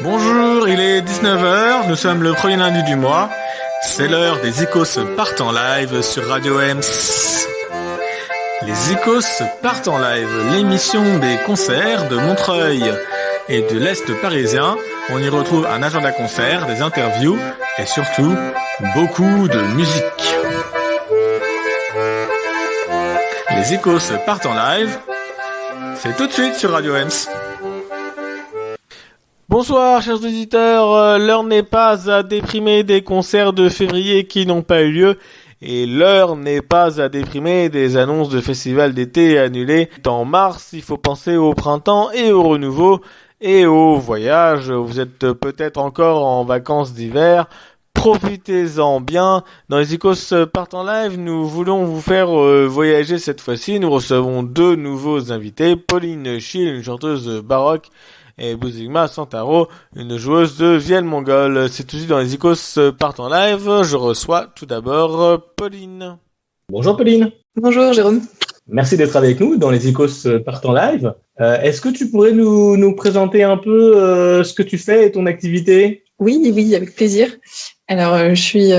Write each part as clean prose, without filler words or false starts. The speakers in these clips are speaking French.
Bonjour, il est 19h, nous sommes le premier lundi du mois. C'est l'heure des Icos partent en live sur Radio Ems. Les Icos partent en live, l'émission des concerts de Montreuil et de l'Est parisien. On y retrouve un agenda concert, des interviews et surtout beaucoup de musique. Les Icos partent en live, c'est tout de suite sur Radio Ems. Bonsoir chers auditeurs, l'heure n'est pas à déprimer des concerts de février qui n'ont pas eu lieu et l'heure n'est pas à déprimer des annonces de festivals d'été annulés. En mars, il faut penser au printemps et au renouveau et au voyage. Vous êtes peut-être encore en vacances d'hiver, profitez-en bien. Dans les Icos partent en live, nous voulons vous faire voyager cette fois-ci. Nous recevons deux nouveaux invités, Pauline Schill, une chanteuse baroque, et Bouzigma Santaro, une joueuse de vielle mongole. C'est tout de suite dans les Icos partent en live. Je reçois tout d'abord Pauline. Bonjour Pauline. Bonjour Jérôme. Merci d'être avec nous dans les Icos partent en live. Est-ce que tu pourrais nous présenter un peu ce que tu fais et ton activité ? Oui, avec plaisir. Alors, je suis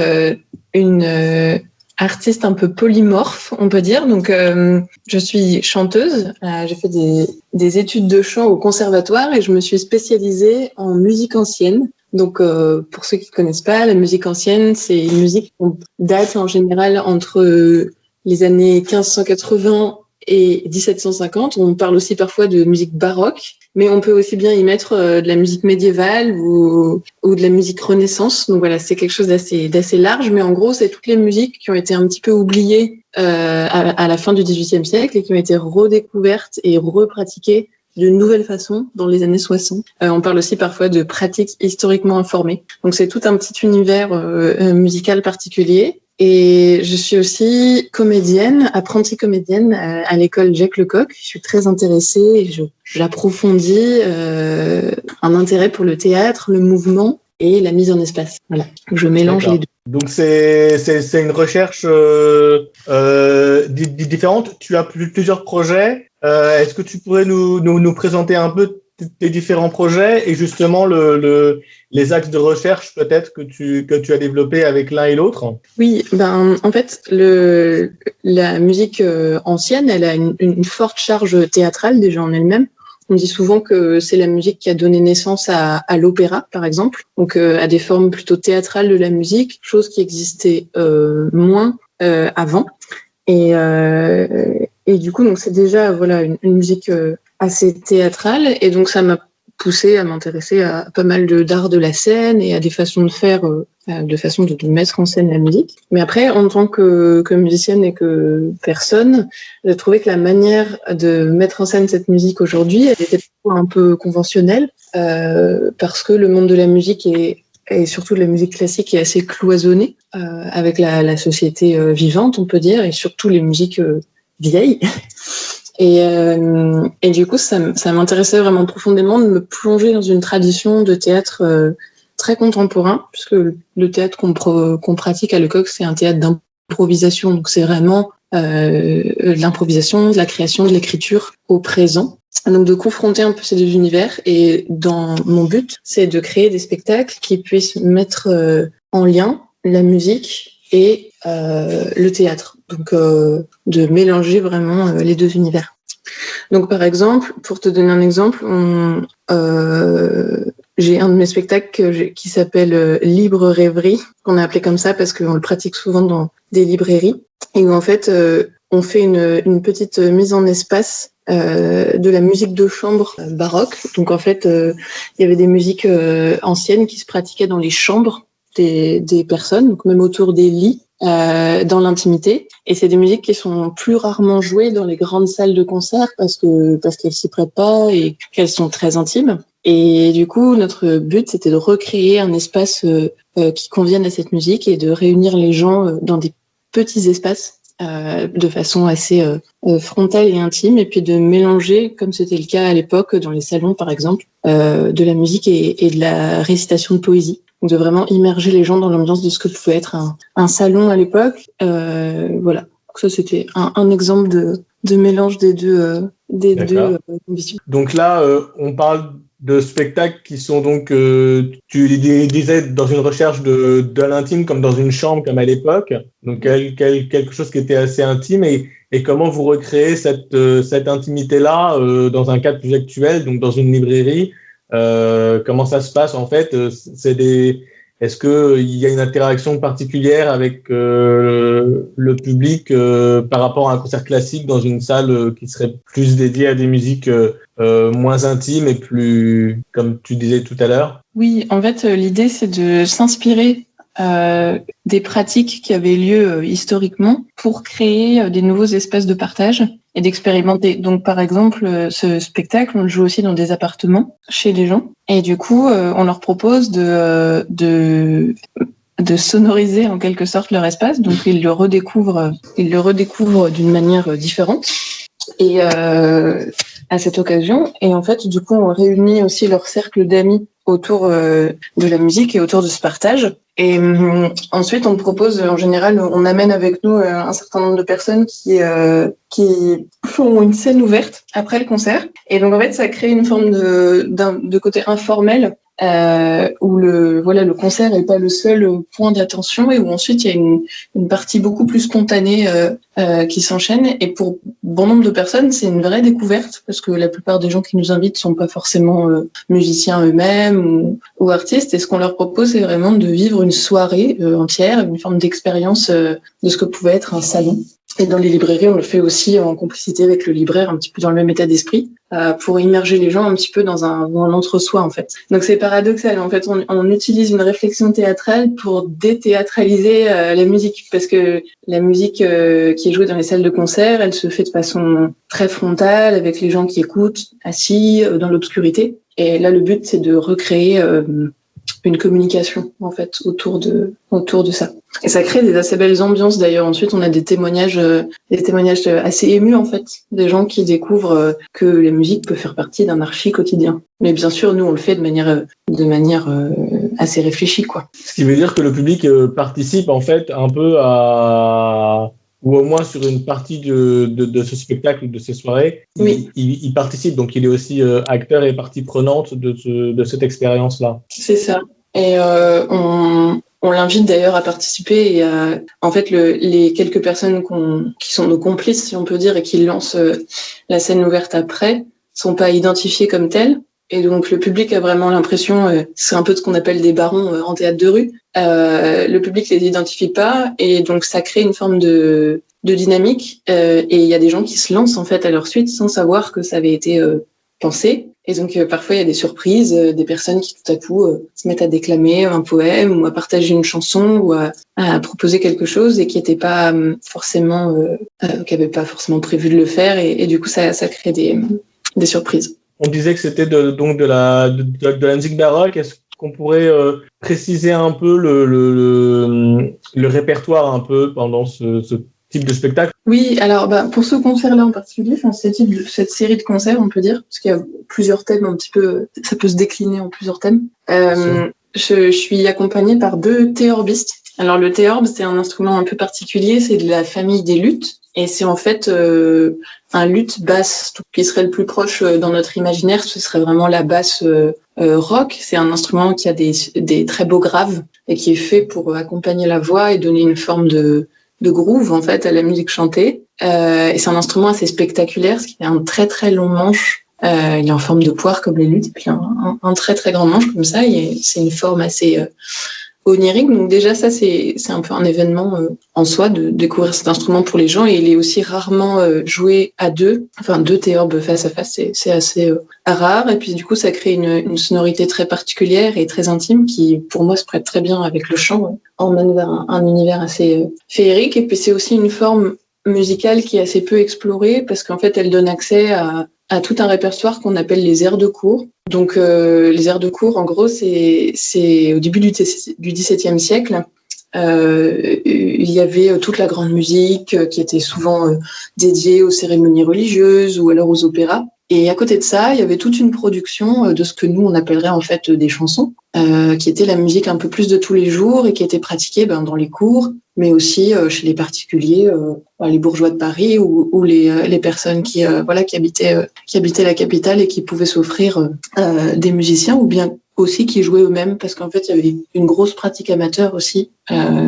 une artiste un peu polymorphe, on peut dire. Donc, je suis chanteuse. J'ai fait des études de chant au conservatoire et je me suis spécialisée en musique ancienne. Donc, pour ceux qui ne connaissent pas, la musique ancienne, c'est une musique qui date en général entre les années 1580 et 1750. On parle aussi parfois de musique baroque, mais on peut aussi bien y mettre de la musique médiévale ou de la musique renaissance. Donc voilà, c'est quelque chose d'assez large, mais en gros, c'est toutes les musiques qui ont été un petit peu oubliées à la fin du XVIIIe siècle et qui ont été redécouvertes et repratiquées de nouvelles façons dans les années 60. On parle aussi parfois de pratiques historiquement informées. Donc c'est tout un petit univers musical particulier. Et je suis aussi comédienne, apprentie comédienne à l'école Jacques Lecoq. Je suis très intéressée et j'approfondis un intérêt pour le théâtre, le mouvement et la mise en espace. Voilà, je mélange les deux. Donc c'est une recherche différente. Tu as plusieurs projets. Est-ce que tu pourrais nous présenter un peu tes différents projets et justement les axes de recherche peut-être que tu as développés avec l'un et l'autre? Oui, en fait la musique ancienne, elle a une forte charge théâtrale déjà en elle-même. On dit souvent que c'est la musique qui a donné naissance à l'opéra, par exemple, donc à des formes plutôt théâtrales de la musique, chose qui existait moins avant. Et du coup, donc c'est déjà voilà une musique assez théâtrale, et donc ça m'a poussée à m'intéresser à pas mal d'art de la scène et à des façons de faire, de façon de mettre en scène la musique. Mais après, en tant que musicienne et que personne, j'ai trouvé que la manière de mettre en scène cette musique aujourd'hui, elle était un peu conventionnelle, parce que le monde de la musique et surtout de la musique classique est assez cloisonné avec la société vivante, on peut dire, et surtout les musiques vieilles. Et du coup, ça m'intéressait vraiment profondément de me plonger dans une tradition de théâtre très contemporain, puisque le théâtre qu'on pratique à Lecoq, c'est un théâtre d'improvisation. Donc c'est vraiment de l'improvisation, de la création, de l'écriture au présent. Donc de confronter un peu ces deux univers. Et dans mon but, c'est de créer des spectacles qui puissent mettre en lien la musique et le théâtre. Donc de mélanger vraiment les deux univers. Donc par exemple, pour te donner un exemple, j'ai un de mes spectacles qui s'appelle Libre Rêverie, qu'on a appelé comme ça parce qu'on le pratique souvent dans des librairies, et où en fait on fait une petite mise en espace de la musique de chambre baroque. Donc en fait, il y avait des musiques anciennes qui se pratiquaient dans les chambres des personnes, donc même autour des lits, dans l'intimité. Et c'est des musiques qui sont plus rarement jouées dans les grandes salles de concert parce qu'elles s'y prêtent pas et qu'elles sont très intimes. Et du coup, notre but, c'était de recréer un espace qui convienne à cette musique et de réunir les gens dans des petits espaces de façon assez frontale et intime, et puis de mélanger, comme c'était le cas à l'époque dans les salons par exemple, de la musique et de la récitation de poésie. Donc de vraiment immerger les gens dans l'ambiance de ce que pouvait être un salon à l'époque. Voilà. Donc ça, c'était un exemple de mélange des deux ambitions. Donc là, on parle de spectacles qui sont donc, tu disais, dans une recherche de l'intime, comme dans une chambre, comme à l'époque. Donc, quelque chose qui était assez intime. Et comment vous recréez cette intimité-là dans un cadre plus actuel, donc dans une librairie? Comment ça se passe en fait? Est-ce qu'il y a une interaction particulière avec le public par rapport à un concert classique dans une salle qui serait plus dédiée à des musiques moins intimes et plus, comme tu disais tout à l'heure? Oui, en fait, l'idée, c'est de s'inspirer des pratiques qui avaient lieu historiquement pour créer des nouveaux espaces de partage et d'expérimenter. Donc, par exemple, ce spectacle, on le joue aussi dans des appartements chez les gens. Et du coup, on leur propose de sonoriser en quelque sorte leur espace. Donc, ils le redécouvrent d'une manière différente. Et à cette occasion, et en fait, du coup, on réunit aussi leur cercle d'amis autour de la musique et autour de ce partage. Et ensuite, on propose, en général, on amène avec nous un certain nombre de personnes qui font une scène ouverte après le concert. Et donc, en fait, ça crée une forme de côté informel où le concert n'est pas le seul point d'attention et où ensuite il y a une partie beaucoup plus spontanée qui s'enchaîne. Et pour bon nombre de personnes, c'est une vraie découverte parce que la plupart des gens qui nous invitent sont pas forcément musiciens eux-mêmes ou artistes. Et ce qu'on leur propose, c'est vraiment de vivre une soirée entière, une forme d'expérience de ce que pouvait être un salon. Et dans les librairies, on le fait aussi en complicité avec le libraire, un petit peu dans le même état d'esprit, pour immerger les gens un petit peu dans un entre-soi, en fait. Donc c'est paradoxal. En fait, on utilise une réflexion théâtrale pour déthéâtraliser la musique, parce que la musique qui est jouée dans les salles de concert, elle se fait de façon très frontale, avec les gens qui écoutent, assis, dans l'obscurité. Et là, le but, c'est de recréer une communication en fait autour de ça. Et ça crée des assez belles ambiances d'ailleurs. Ensuite, on a des témoignages assez émus en fait, des gens qui découvrent que la musique peut faire partie d'un archi quotidien. Mais bien sûr, nous on le fait de manière assez réfléchie quoi. Ce qui veut dire que le public participe en fait un peu ou au moins sur une partie de ce spectacle ou de ces soirées, oui. Il participe, donc il est aussi acteur et partie prenante de cette expérience-là. C'est ça. Et on l'invite d'ailleurs à participer et en fait les quelques personnes qui sont nos complices si on peut dire et qui lancent la scène ouverte après sont pas identifiées comme telles. Et donc le public a vraiment l'impression, c'est un peu ce qu'on appelle des barons en théâtre de rue. Le public les identifie pas et donc ça crée une forme de dynamique. Et il y a des gens qui se lancent en fait à leur suite sans savoir que ça avait été pensé. Et donc parfois il y a des surprises, des personnes qui tout à coup se mettent à déclamer un poème ou à partager une chanson ou à proposer quelque chose et qui n'étaient pas forcément, qui n'avaient pas forcément prévu de le faire. Et du coup ça crée des surprises. On disait que c'était de la musique baroque. Est-ce qu'on pourrait préciser un peu le répertoire un peu pendant ce type de spectacle? Oui, alors pour ce concert-là en particulier, cette série de concerts, on peut dire, parce qu'il y a plusieurs thèmes un petit peu, ça peut se décliner en plusieurs thèmes. Je suis accompagnée par 2 théorbistes. Alors le théorbe, c'est un instrument un peu particulier, c'est de la famille des luths. Et c'est en fait un luth basse, tout qui serait le plus proche dans notre imaginaire, ce serait vraiment la basse rock. C'est un instrument qui a des très beaux graves et qui est fait pour accompagner la voix et donner une forme de groove en fait à la musique chantée. Et c'est un instrument assez spectaculaire, parce qu'il a un très très long manche. Il est en forme de poire comme les luths, et puis un très très grand manche comme ça. C'est une forme assez onirique. Donc déjà ça c'est un peu un événement en soi de découvrir cet instrument pour les gens, et il est aussi rarement joué à 2, enfin 2 théorbes face à face, c'est assez rare, et puis du coup ça crée une sonorité très particulière et très intime qui pour moi se prête très bien avec le chant, emmène vers un univers assez féerique. Et puis c'est aussi une forme musicale qui est assez peu explorée parce qu'en fait elle donne accès à tout un répertoire qu'on appelle les airs de cour. Donc les airs de cour, en gros, c'est au début du XVIIe siècle. Il y avait toute la grande musique qui était souvent dédiée aux cérémonies religieuses ou alors aux opéras. Et à côté de ça, il y avait toute une production de ce que nous, on appellerait en fait des chansons, qui était la musique un peu plus de tous les jours et qui était pratiquée dans les cours, mais aussi chez les particuliers, les bourgeois de Paris ou les personnes qui habitaient la capitale et qui pouvaient s'offrir des musiciens, ou bien aussi qui jouaient eux-mêmes, parce qu'en fait il y avait une grosse pratique amateur aussi,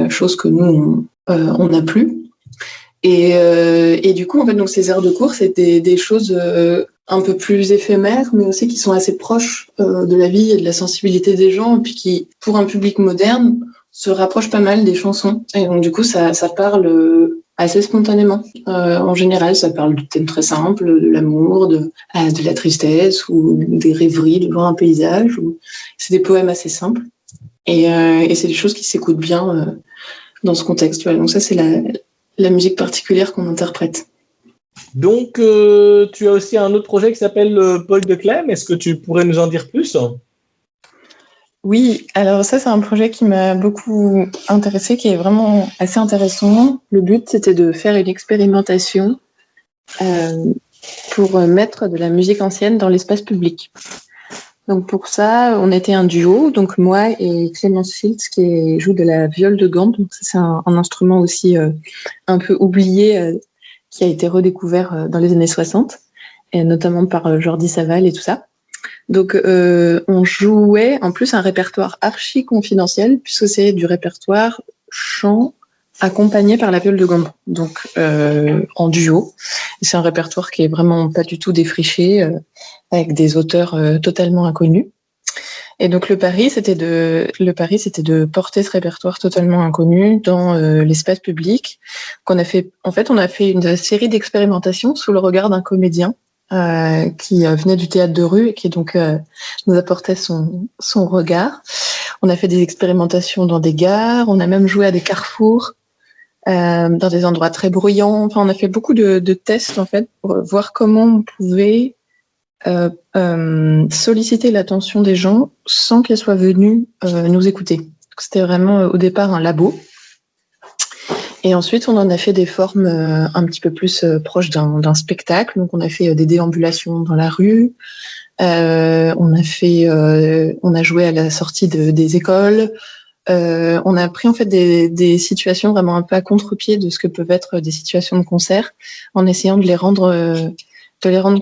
chose que nous on n'a plus. Et du coup en fait donc ces aires de cours c'était des choses un peu plus éphémères, mais aussi qui sont assez proches de la vie et de la sensibilité des gens, et puis qui, pour un public moderne, se rapprochent pas mal des chansons. Et donc du coup, ça parle assez spontanément. En général, ça parle de thèmes très simples, de l'amour, de la tristesse, ou des rêveries devant un paysage. C'est des poèmes assez simples. Et c'est des choses qui s'écoutent bien dans ce contexte. Tu vois. Donc ça, c'est la musique particulière qu'on interprète. Donc, tu as aussi un autre projet qui s'appelle Paul de Clem. Est-ce que tu pourrais nous en dire plus? Oui, alors ça, c'est un projet qui m'a beaucoup intéressée, qui est vraiment assez intéressant. Le but, c'était de faire une expérimentation pour mettre de la musique ancienne dans l'espace public. Donc pour ça, on était un duo, donc moi et Clémence Schiltz qui joue de la viole de gambe. Donc ça, c'est un instrument aussi un peu oublié qui a été redécouvert dans les années 60, et notamment par Jordi Savall et tout ça. Donc on jouait en plus un répertoire archi confidentiel, puisque c'est du répertoire chant accompagné par la viole de gambe, donc en duo. Et c'est un répertoire qui est vraiment pas du tout défriché, avec des auteurs totalement inconnus. Et donc le pari c'était de porter ce répertoire totalement inconnu dans l'espace public. On a fait une série d'expérimentations sous le regard d'un comédien qui venait du théâtre de rue et qui donc nous apportait son regard. On a fait des expérimentations dans des gares, on a même joué à des carrefours, dans des endroits très bruyants. Enfin, on a fait beaucoup de tests en fait pour voir comment on pouvait solliciter l'attention des gens sans qu'ils soient venus nous écouter. Donc, c'était vraiment au départ un labo. Et ensuite, on en a fait des formes un petit peu plus proches d'un spectacle. Donc, on a fait des déambulations dans la rue. On a joué à la sortie des écoles. On a pris en fait des situations vraiment un peu à contre-pied de ce que peuvent être des situations de concert, en essayant de les rendre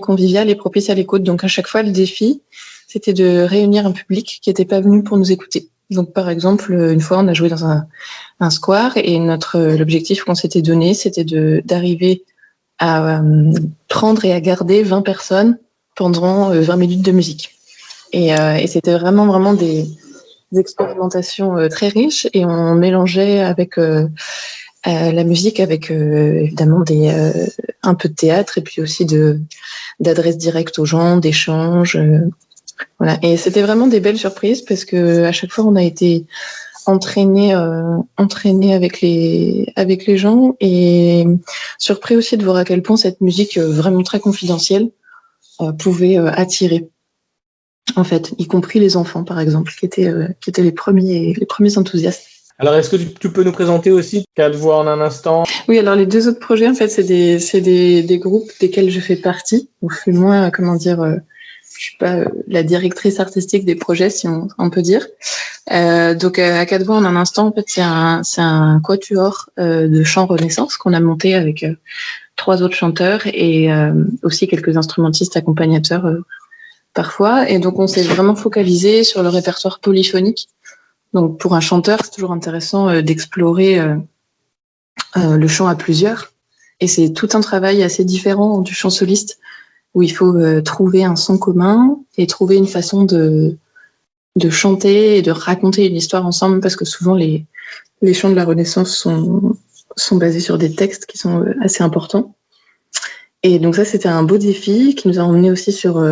conviviales et propices à l'écoute. Donc, à chaque fois, le défi, c'était de réunir un public qui n'était pas venu pour nous écouter. Donc, par exemple, une fois, on a joué dans un square et l'objectif qu'on s'était donné, c'était d'arriver à prendre et à garder 20 personnes pendant 20 minutes de musique. Et c'était vraiment, vraiment des expérimentations très riches, et on mélangeait avec la musique avec évidemment un peu de théâtre, et puis aussi d'adresse directe aux gens, d'échanges. Voilà. Et c'était vraiment des belles surprises, parce que à chaque fois on a été entraîné avec les gens, et surpris aussi de voir à quel point cette musique vraiment très confidentielle pouvait attirer, en fait, y compris les enfants par exemple, qui étaient les premiers enthousiastes. Alors, est-ce que tu peux nous présenter aussi Quatre Voix en un instant? Oui, alors les deux autres projets, en fait, c'est des groupes desquels je fais partie. Donc, je suis moins, je suis pas la directrice artistique des projets, si on peut dire. Donc, à Quatre Voix en un instant, en fait, c'est un quatuor de chant Renaissance qu'on a monté avec 3 autres chanteurs et aussi quelques instrumentistes accompagnateurs parfois. Et donc, on s'est vraiment focalisé sur le répertoire polyphonique. Donc, pour un chanteur, c'est toujours intéressant d'explorer le chant à plusieurs. Et c'est tout un travail assez différent du chant soliste, où il faut trouver un son commun et trouver une façon de chanter et de raconter une histoire ensemble, parce que souvent, les chants de la Renaissance sont basés sur des textes qui sont assez importants. Et donc ça, c'était un beau défi qui nous a emmenés aussi sur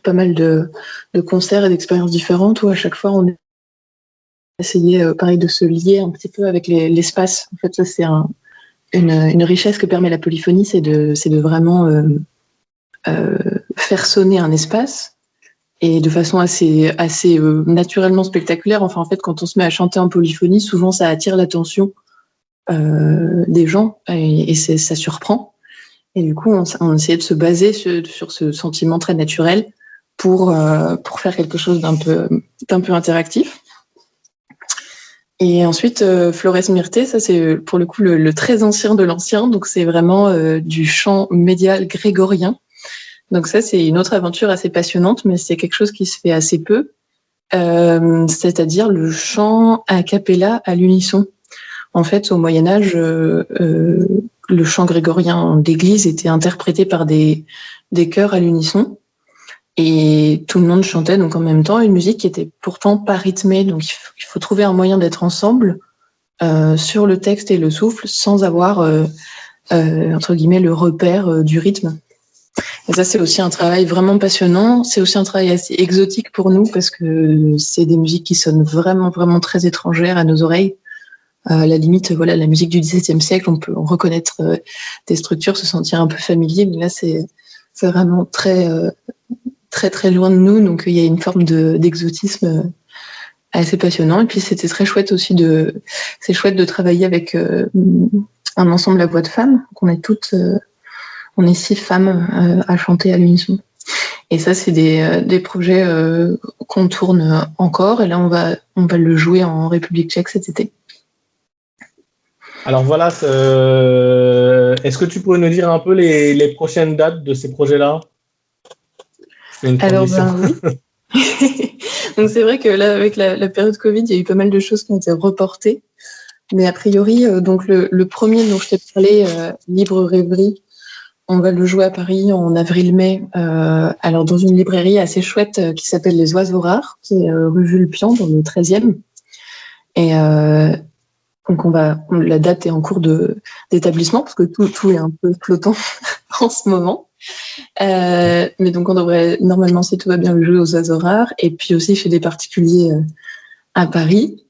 pas mal de concerts et d'expériences différentes, où à chaque fois, on essayait pareil de se lier un petit peu avec l'espace. En fait, ça, c'est une richesse que permet la polyphonie, c'est de vraiment faire sonner un espace, et de façon assez naturellement spectaculaire. Enfin, en fait, quand on se met à chanter en polyphonie, souvent ça attire l'attention des gens, et ça surprend. Et du coup, on essayait de se baser sur ce sentiment très naturel pour faire quelque chose d'un peu interactif. Et ensuite, Flores Myrte, ça c'est pour le coup le très ancien de l'ancien, donc c'est vraiment du chant médial grégorien. Donc ça c'est une autre aventure assez passionnante, mais c'est quelque chose qui se fait assez peu, c'est-à-dire le chant a cappella à l'unisson. En fait, au Moyen-Âge, le chant grégorien d'église était interprété par des chœurs à l'unisson. Et tout le monde chantait donc en même temps une musique qui était pourtant pas rythmée. Donc il faut trouver un moyen d'être ensemble sur le texte et le souffle sans avoir entre guillemets le repère du rythme. Et ça c'est aussi un travail vraiment passionnant. C'est aussi un travail assez exotique pour nous parce que c'est des musiques qui sonnent vraiment vraiment très étrangères à nos oreilles. À la limite, voilà, la musique du XVIIe siècle, on peut reconnaître des structures, se sentir un peu familier, mais là c'est vraiment très très loin de nous, donc il y a une forme d'exotisme assez passionnant. Et puis c'était très chouette aussi c'est chouette de travailler avec un ensemble à voix de femmes. Donc on est 6 femmes à chanter à l'unisson. Et ça c'est des projets qu'on tourne encore. Et là on va le jouer en République tchèque cet été. Alors voilà, est-ce que tu pourrais nous dire un peu les prochaines dates de ces projets-là? Alors oui. Donc c'est vrai que là, avec la période Covid, il y a eu pas mal de choses qui ont été reportées. Mais a priori, donc le premier dont je t'ai parlé, Libre Rêverie, on va le jouer à Paris en avril-mai. Alors dans une librairie assez chouette qui s'appelle Les Oiseaux Rares, qui est rue Jules Pian, dans le 13e. Et donc la date est en cours d'établissement parce que tout est un peu flottant en ce moment. Mais donc on devrait normalement, si tout va bien, le jouer aux Oiseaux Rares et puis aussi chez des particuliers à Paris.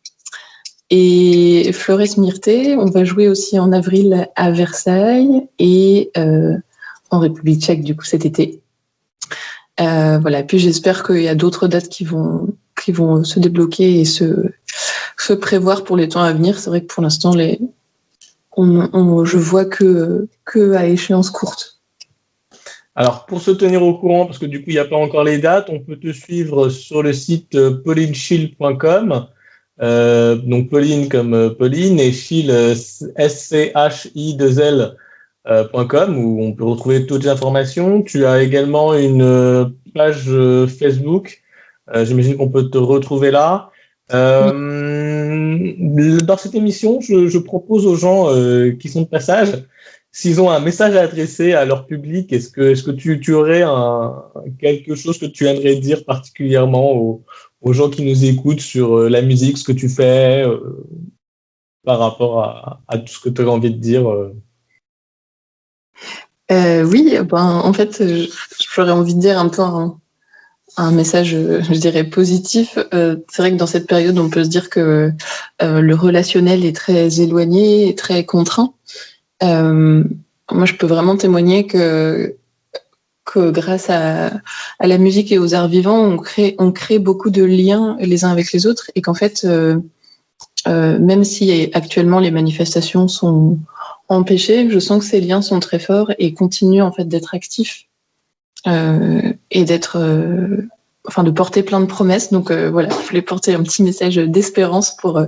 Et Flores Myrte, on va jouer aussi en avril à Versailles et en République tchèque du coup cet été. Voilà. Puis j'espère qu'il y a d'autres dates qui vont se débloquer et se prévoir pour les temps à venir. C'est vrai que pour l'instant je vois que à échéance courte. Alors, pour se tenir au courant, parce que du coup, il n'y a pas encore les dates, on peut te suivre sur le site paulineschill.com. Donc, Pauline comme Pauline et Schill, SCHI2L.com, où on peut retrouver toutes les informations. Tu as également une page Facebook. J'imagine qu'on peut te retrouver là. Dans cette émission, je propose aux gens qui sont de passage, s'ils ont un message à adresser à leur public, est-ce que tu aurais quelque chose que tu aimerais dire particulièrement aux gens qui nous écoutent sur la musique, ce que tu fais, par rapport à tout ce que tu aurais envie de dire Oui, en fait, j'aurais envie de dire un peu un message, je dirais, positif. C'est vrai que dans cette période, on peut se dire que le relationnel est très éloigné et très contraint. Moi, je peux vraiment témoigner que grâce à la musique et aux arts vivants, on crée beaucoup de liens les uns avec les autres et qu'en fait, même si actuellement les manifestations sont empêchées, je sens que ces liens sont très forts et continuent en fait d'être actifs et d'être, de porter plein de promesses. Donc voilà, je voulais porter un petit message d'espérance pour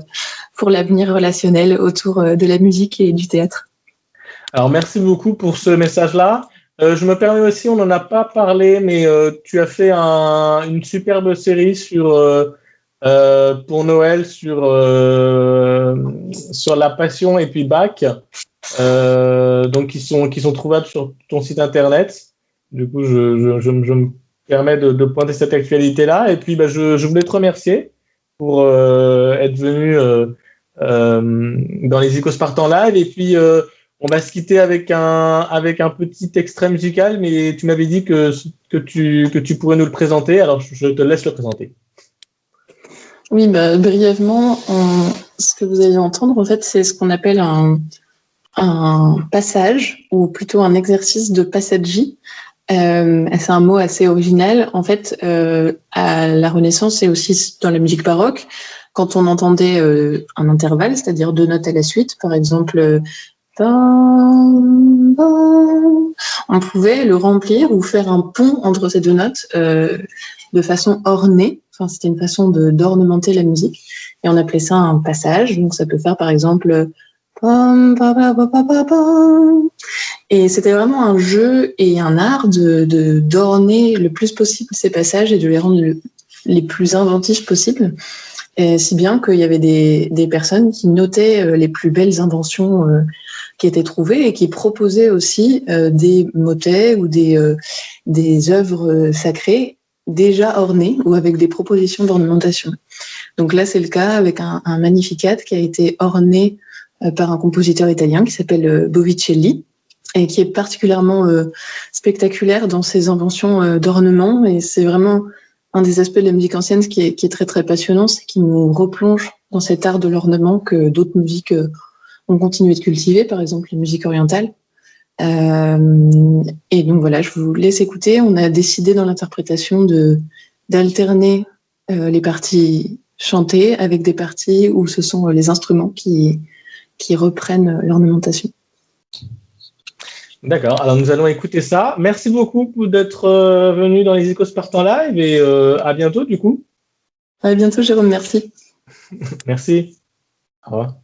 l'avenir relationnel autour de la musique et du théâtre. Alors, merci beaucoup pour ce message-là. Je me permets aussi, on n'en a pas parlé, mais tu as fait une superbe série pour Noël sur la Passion et puis Bach, donc qui sont trouvables sur ton site internet. Du coup, je me permets de pointer cette actualité-là. Et puis, je voulais te remercier pour être venu dans les Icospartans Live. Et puis, on va se quitter avec un petit extrait musical, mais tu m'avais dit que tu pourrais nous le présenter, alors je te laisse le présenter. Oui, brièvement, ce que vous allez entendre, en fait, c'est ce qu'on appelle un passage, ou plutôt un exercice de passagie. C'est un mot assez original. En fait, à la Renaissance et aussi dans la musique baroque, quand on entendait un intervalle, c'est-à-dire 2 notes à la suite, par exemple, on pouvait le remplir ou faire un pont entre ces 2 notes de façon ornée. Enfin, c'était une façon d'ornementer la musique. Et on appelait ça un passage. Donc, ça peut faire, par exemple, pom, pa, pa, pa, pa, pa, pom. Et c'était vraiment un jeu et un art d'orner le plus possible ces passages et de les rendre les plus inventifs possibles. Et si bien qu'il y avait des personnes qui notaient les plus belles inventions qui étaient trouvées et qui proposaient aussi des motets ou des œuvres sacrées déjà ornées ou avec des propositions d'ornementation. Donc là, c'est le cas avec un Magnificat qui a été orné par un compositeur italien qui s'appelle Botticelli et qui est particulièrement spectaculaire dans ses inventions d'ornement. Et c'est vraiment un des aspects de la musique ancienne qui est très très passionnant, c'est qu'il nous replonge dans cet art de l'ornement que d'autres musiques ont continué de cultiver, par exemple les musiques orientales. Et donc voilà, je vous laisse écouter. On a décidé dans l'interprétation d'alterner les parties chantées avec des parties où ce sont les instruments qui reprennent l'ornementation. D'accord, alors nous allons écouter ça. Merci beaucoup d'être venu dans les Échos Spartans Live et à bientôt du coup. À bientôt Jérôme, merci. Merci. Au revoir.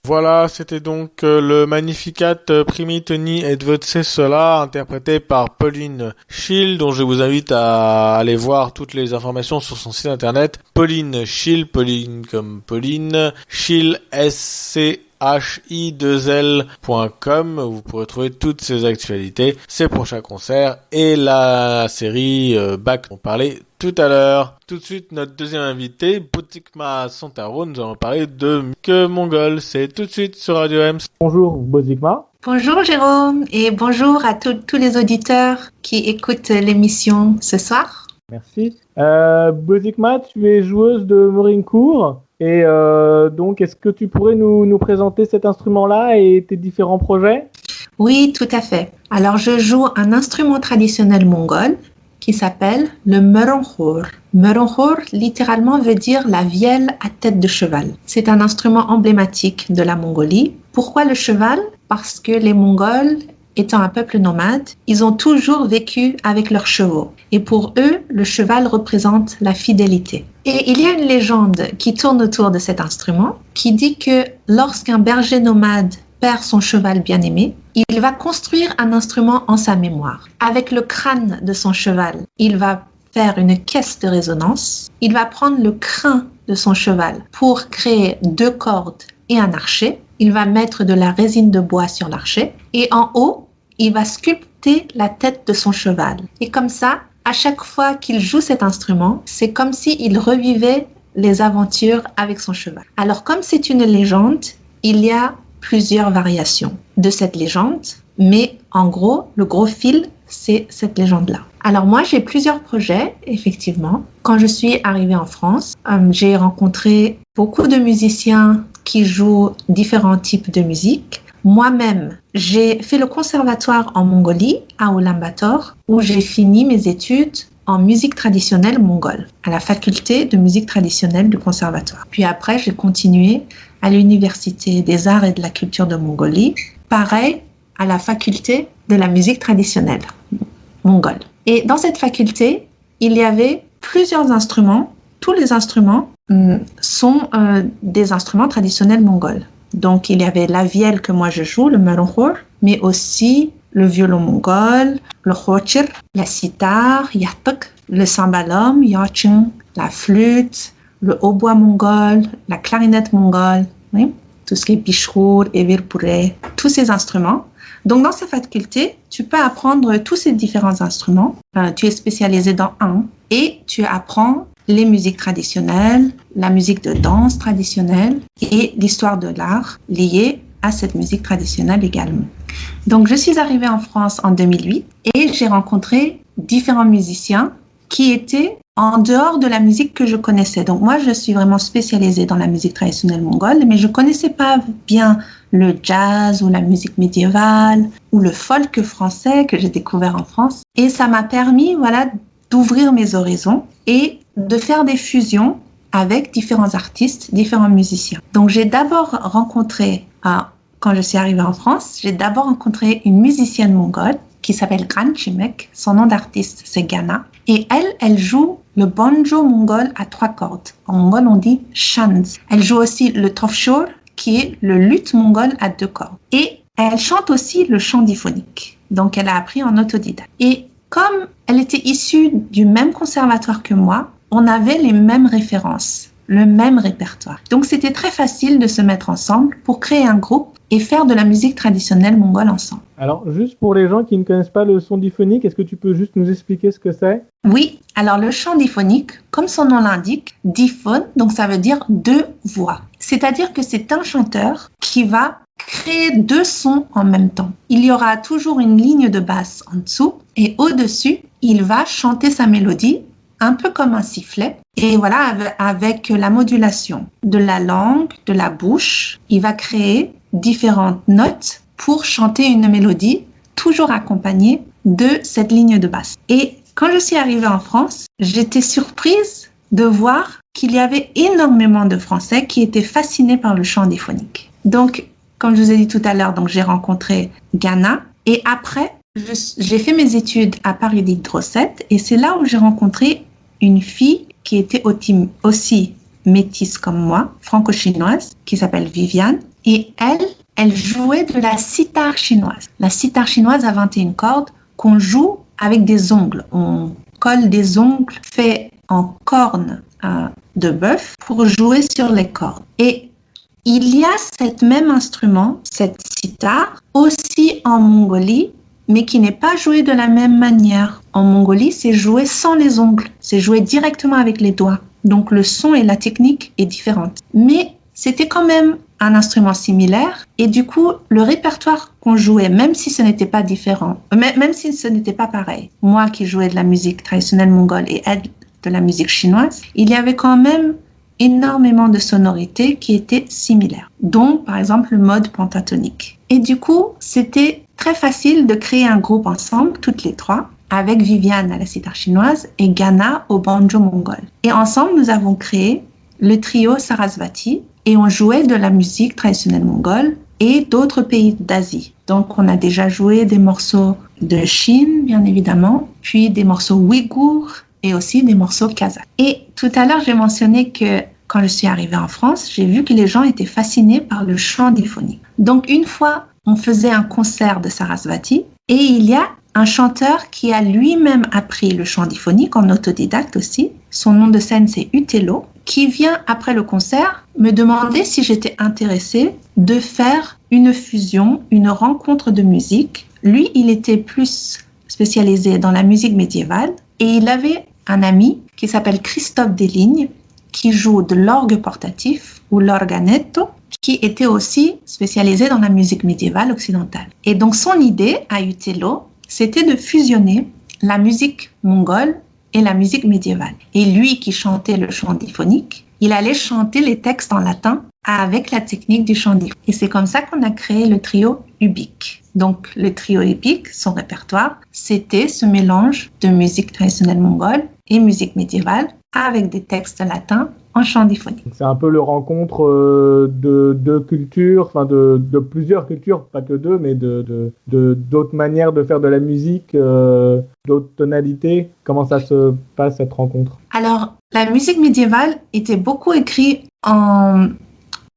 Voilà, c'était donc le Magnificat Primitoni et Voce Sola, interprété par Pauline Schill, dont je vous invite à aller voir toutes les informations sur son site internet. Pauline Schill, Pauline comme Pauline, Schill, SCHILL, hi2l.com. Vous pourrez trouver toutes ces actualités, ses prochains concerts et la série Back dont on parlait tout à l'heure. Tout de suite, notre deuxième invité, Bozikma Santaro, nous allons parler de musique mongole. C'est tout de suite sur Radio M. Bonjour Bozikma. Bonjour Jérôme et bonjour à tous les auditeurs qui écoutent l'émission ce soir. Merci. Bozikma, tu es joueuse de morinkour et donc est-ce que tu pourrais nous présenter cet instrument-là et tes différents projets ? Oui, tout à fait. Alors je joue un instrument traditionnel mongol qui s'appelle le meronkhor. Meronkhor, littéralement, veut dire la vielle à tête de cheval. C'est un instrument emblématique de la Mongolie. Pourquoi le cheval ? Parce que les Mongols, étant un peuple nomade, ils ont toujours vécu avec leurs chevaux. Et pour eux, le cheval représente la fidélité. Et il y a une légende qui tourne autour de cet instrument qui dit que lorsqu'un berger nomade perd son cheval bien-aimé, il va construire un instrument en sa mémoire. Avec le crâne de son cheval, il va faire une caisse de résonance. Il va prendre le crin de son cheval pour créer 2 cordes et un archet. Il va mettre de la résine de bois sur l'archet. Et en haut, il va sculpter la tête de son cheval. Et comme ça, à chaque fois qu'il joue cet instrument, c'est comme s'il revivait les aventures avec son cheval. Alors, comme c'est une légende, il y a plusieurs variations de cette légende, mais en gros, le gros fil, c'est cette légende-là. Alors moi, j'ai plusieurs projets, effectivement. Quand je suis arrivée en France, j'ai rencontré beaucoup de musiciens qui jouent différents types de musique. Moi-même, j'ai fait le conservatoire en Mongolie, à Ulaanbaatar, où j'ai fini mes études en musique traditionnelle mongole, à la faculté de musique traditionnelle du conservatoire. Puis après, j'ai continué à l'Université des Arts et de la Culture de Mongolie, pareil à la faculté de la musique traditionnelle mongole. Et dans cette faculté, il y avait plusieurs instruments. Tous les instruments sont des instruments traditionnels mongols. Donc, il y avait la vielle que moi je joue, le meronkhor, mais aussi le violon mongol, le khorchir, la sitar, yatak, le cymbalum, yaching, la flûte, le hautbois mongol, la clarinette mongole, oui, tout ce qui est bishrour, evirpure, tous ces instruments. Donc, dans cette faculté, tu peux apprendre tous ces différents instruments. Tu es spécialisé dans un et tu apprends les musiques traditionnelles, la musique de danse traditionnelle et l'histoire de l'art liée à cette musique traditionnelle également. Donc, je suis arrivée en France en 2008 et j'ai rencontré différents musiciens qui étaient en dehors de la musique que je connaissais. Donc, moi, je suis vraiment spécialisée dans la musique traditionnelle mongole, mais je ne connaissais pas bien le jazz ou la musique médiévale ou le folk français que j'ai découvert en France. Et ça m'a permis, d'ouvrir mes horizons et de faire des fusions avec différents artistes, différents musiciens. Donc, j'ai d'abord rencontré, quand je suis arrivée en France, j'ai d'abord rencontré une musicienne mongole qui s'appelle Gran Chimek. Son nom d'artiste, c'est Gana. Et elle joue le banjo mongol à 3 cordes. En mongol, on dit shanz. Elle joue aussi le tofshor, qui est le luth mongol à 2 cordes. Et elle chante aussi le chant diphonique. Donc, elle a appris en autodidacte. Et comme elle était issue du même conservatoire que moi, on avait les mêmes références, le même répertoire. Donc, c'était très facile de se mettre ensemble pour créer un groupe et faire de la musique traditionnelle mongole ensemble. Alors, juste pour les gens qui ne connaissent pas le son diphonique, est-ce que tu peux juste nous expliquer ce que c'est ? Oui, alors le chant diphonique, comme son nom l'indique, diphone, donc ça veut dire 2 voix. C'est-à-dire que c'est un chanteur qui va créer 2 sons en même temps. Il y aura toujours une ligne de basse en dessous et au-dessus, il va chanter sa mélodie un peu comme un sifflet. Et voilà, avec la modulation de la langue, de la bouche, il va créer différentes notes pour chanter une mélodie, toujours accompagnée de cette ligne de basse. Et quand je suis arrivée en France, j'étais surprise de voir qu'il y avait énormément de Français qui étaient fascinés par le chant diphonique. Donc, comme je vous ai dit tout à l'heure, donc j'ai rencontré Gana et après, j'ai fait mes études à Paris d'Hydro-7 et c'est là où j'ai rencontré une fille qui était aussi métisse comme moi, franco-chinoise, qui s'appelle Viviane. Et elle jouait de la sitar chinoise. La sitar chinoise a 21 cordes qu'on joue avec des ongles. On colle des ongles faits en cornes de bœuf pour jouer sur les cordes. Et il y a cet même instrument, cette sitar, aussi en Mongolie, mais qui n'est pas joué de la même manière. En Mongolie, c'est joué sans les ongles, c'est joué directement avec les doigts. Donc le son et la technique est différente. Mais c'était quand même un instrument similaire et du coup, le répertoire qu'on jouait, même si ce n'était pas différent, même si ce n'était pas pareil, moi qui jouais de la musique traditionnelle mongole et elle de la musique chinoise, il y avait quand même énormément de sonorités qui étaient similaires, dont par exemple le mode pentatonique. Et du coup, c'était très facile de créer un groupe ensemble, toutes les trois, avec Viviane à la sitar chinoise et Ghana au banjo mongol. Et ensemble, nous avons créé le trio Sarasvati et on jouait de la musique traditionnelle mongole et d'autres pays d'Asie. Donc, on a déjà joué des morceaux de Chine, bien évidemment, puis des morceaux ouïghours et aussi des morceaux kazakhs. Et tout à l'heure, j'ai mentionné que quand je suis arrivée en France, j'ai vu que les gens étaient fascinés par le chant diphonique. Donc, une fois, on faisait un concert de Sarasvati et il y a un chanteur qui a lui-même appris le chant diphonique en autodidacte aussi. Son nom de scène, c'est Utelo, qui vient après le concert me demander si j'étais intéressée de faire une fusion, une rencontre de musique. Lui, il était plus spécialisé dans la musique médiévale et il avait un ami qui s'appelle Christophe Deslignes qui joue de l'orgue portatif ou l'organetto, qui était aussi spécialisé dans la musique médiévale occidentale. Et donc son idée à Utelo, c'était de fusionner la musique mongole et la musique médiévale. Et lui qui chantait le chant diphonique, il allait chanter les textes en latin avec la technique du chant diphonique. Et c'est comme ça qu'on a créé le trio Ubik. Donc le trio Ubik, son répertoire, c'était ce mélange de musique traditionnelle mongole et musique médiévale avec des textes latins en chant diphonique. C'est un peu le rencontre de deux cultures, enfin de plusieurs cultures, pas que deux, mais d'autres manières de faire de la musique, d'autres tonalités. Comment ça se passe cette rencontre? Alors, la musique médiévale était beaucoup écrite en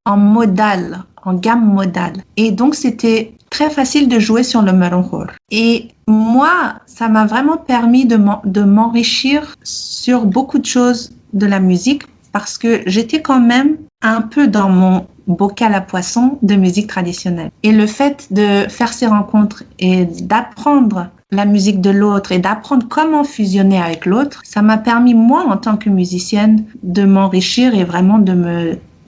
modal, en gamme modale. Et donc, c'était très facile de jouer sur le meronkhor. Et moi, ça m'a vraiment permis de m'enrichir sur beaucoup de choses de la musique parce que j'étais quand même un peu dans mon bocal à poisson de musique traditionnelle. Et le fait de faire ces rencontres et d'apprendre la musique de l'autre et d'apprendre comment fusionner avec l'autre, ça m'a permis, moi, en tant que musicienne, de m'enrichir et vraiment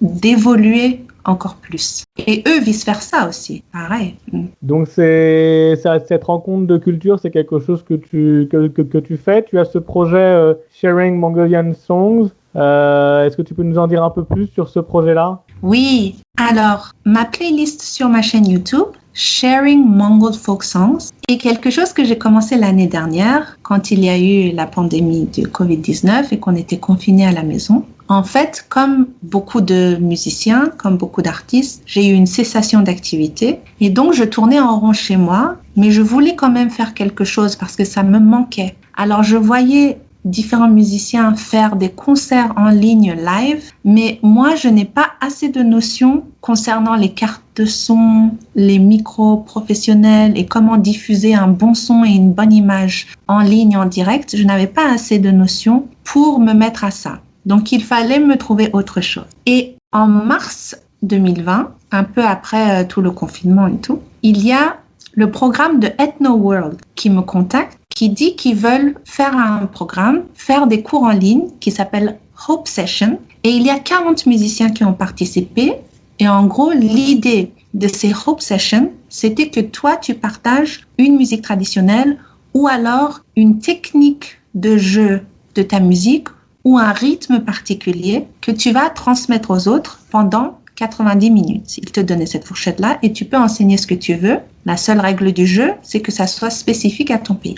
d'évoluer encore plus. Et eux, vice-versa aussi, pareil. Donc, cette rencontre de culture, c'est quelque chose que tu fais. Tu as ce projet Sharing Mongolian Songs. Est-ce que tu peux nous en dire un peu plus sur ce projet-là? Oui, alors, ma playlist sur ma chaîne YouTube, Sharing Mongol Folk Songs, est quelque chose que j'ai commencé l'année dernière, quand il y a eu la pandémie de Covid-19 et qu'on était confinés à la maison. En fait, comme beaucoup de musiciens, comme beaucoup d'artistes, j'ai eu une cessation d'activité et donc je tournais en rond chez moi, mais je voulais quand même faire quelque chose parce que ça me manquait. Alors je voyais différents musiciens faire des concerts en ligne live, mais moi je n'ai pas assez de notions concernant les cartes de son, les micros professionnels et comment diffuser un bon son et une bonne image en ligne, en direct. Je n'avais pas assez de notions pour me mettre à ça. Donc, il fallait me trouver autre chose. Et en mars 2020, un peu après tout le confinement et tout, il y a le programme de Ethno World qui me contacte, qui dit qu'ils veulent faire un programme, faire des cours en ligne qui s'appelle Hope Session. Et il y a 40 musiciens qui ont participé. Et en gros, l'idée de ces Hope Sessions, c'était que toi, tu partages une musique traditionnelle ou alors une technique de jeu de ta musique ou un rythme particulier que tu vas transmettre aux autres pendant 90 minutes. Ils te donnaient cette fourchette-là et tu peux enseigner ce que tu veux. La seule règle du jeu, c'est que ça soit spécifique à ton pays.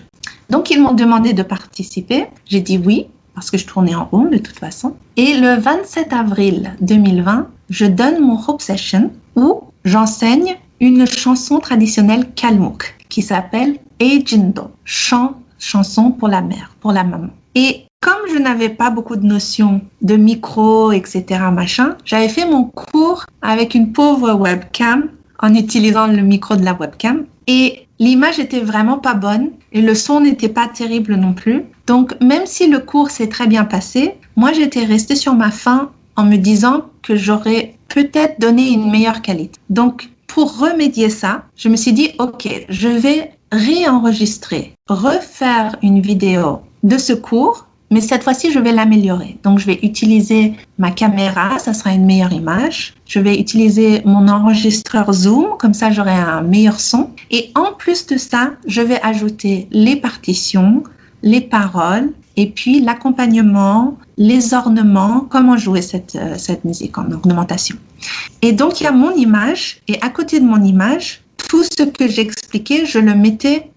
Donc, ils m'ont demandé de participer. J'ai dit oui, parce que je tournais en rond de toute façon. Et le 27 avril 2020, je donne mon Hope Session où j'enseigne une chanson traditionnelle kalmouk qui s'appelle Ejindo, chanson pour la mère, pour la maman. Et comme je n'avais pas beaucoup de notions de micro, etc., j'avais fait mon cours avec une pauvre webcam en utilisant le micro de la webcam. Et l'image était vraiment pas bonne et le son n'était pas terrible non plus. Donc, même si le cours s'est très bien passé, moi, j'étais restée sur ma faim en me disant que j'aurais peut-être donné une meilleure qualité. Donc, pour remédier ça, je me suis dit, OK, je vais réenregistrer, refaire une vidéo de ce cours, mais cette fois-ci, je vais l'améliorer. Donc, je vais utiliser ma caméra, ça sera une meilleure image. Je vais utiliser mon enregistreur Zoom, comme ça, j'aurai un meilleur son. Et en plus de ça, je vais ajouter les partitions, les paroles, et puis l'accompagnement, les ornements, comment jouer cette musique en ornementation. Et donc, il y a mon image, et à côté de mon image, tout ce que j'expliquais, je le mettais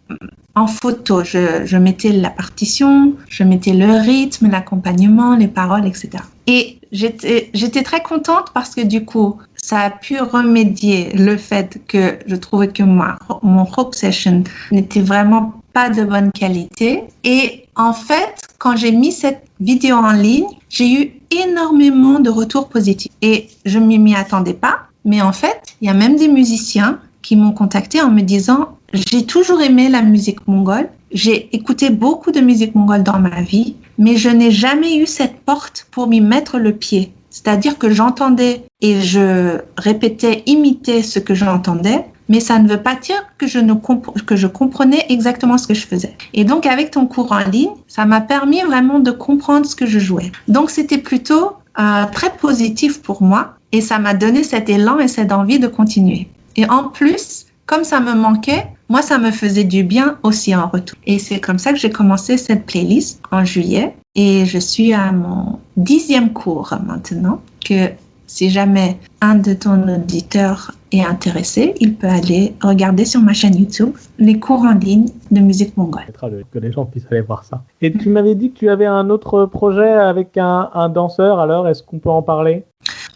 en photo. Je mettais la partition, je mettais le rythme, l'accompagnement, les paroles, etc. Et j'étais très contente parce que du coup, ça a pu remédier le fait que je trouvais que mon Hope Session n'était vraiment pas de bonne qualité. Et en fait, quand j'ai mis cette vidéo en ligne, j'ai eu énormément de retours positifs. Et je ne m'y attendais pas. Mais en fait, il y a même des musiciens qui m'ont contacté en me disant « J'ai toujours aimé la musique mongole. J'ai écouté beaucoup de musique mongole dans ma vie, mais je n'ai jamais eu cette porte pour m'y mettre le pied. » C'est-à-dire que j'entendais et je répétais, imitais ce que j'entendais, mais ça ne veut pas dire que je comprenais exactement ce que je faisais. Et donc, avec ton cours en ligne, ça m'a permis vraiment de comprendre ce que je jouais. Donc, c'était plutôt très positif pour moi et ça m'a donné cet élan et cette envie de continuer. Et en plus, comme ça me manquait, moi, ça me faisait du bien aussi en retour. Et c'est comme ça que j'ai commencé cette playlist en juillet. Et je suis à mon 10e cours maintenant, que si jamais un de ton auditeur est intéressé, il peut aller regarder sur ma chaîne YouTube les cours en ligne de musique mongole. Que les gens puissent aller voir ça. Et tu m'avais dit que tu avais un autre projet avec un danseur, alors est-ce qu'on peut en parler?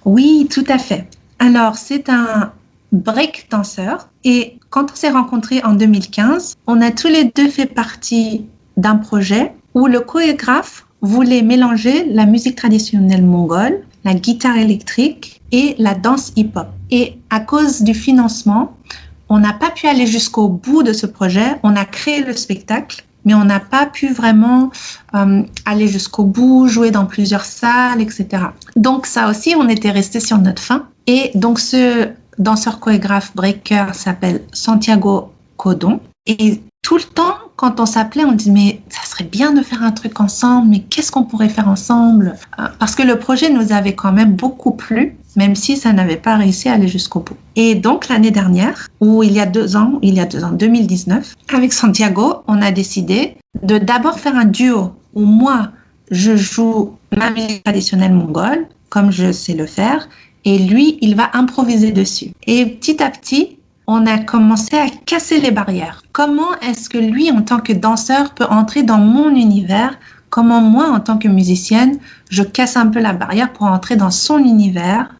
Oui, tout à fait. Alors, c'est un break danseur et quand on s'est rencontrés en 2015, on a tous les deux fait partie d'un projet où le chorégraphe voulait mélanger la musique traditionnelle mongole, la guitare électrique et la danse hip-hop. Et à cause du financement, on n'a pas pu aller jusqu'au bout de ce projet. On a créé le spectacle, mais on n'a pas pu vraiment aller jusqu'au bout, jouer dans plusieurs salles, etc. Donc ça aussi, on était resté sur notre faim. Et donc ce danseur chorégraphe breaker s'appelle Santiago Codon. Et tout le temps, quand on s'appelait, on disait mais ça serait bien de faire un truc ensemble, mais qu'est-ce qu'on pourrait faire ensemble? Parce que le projet nous avait quand même beaucoup plu, même si ça n'avait pas réussi à aller jusqu'au bout. Et donc l'année dernière, ou il y a 2 ans, 2019, avec Santiago, on a décidé de d'abord faire un duo où moi, je joue ma musique traditionnelle mongole, comme je sais le faire, et lui, il va improviser dessus. Et petit à petit, on a commencé à casser les barrières. Comment est-ce que lui, en tant que danseur, peut entrer dans mon univers? Comment moi, en tant que musicienne, je casse un peu la barrière pour entrer dans son univers?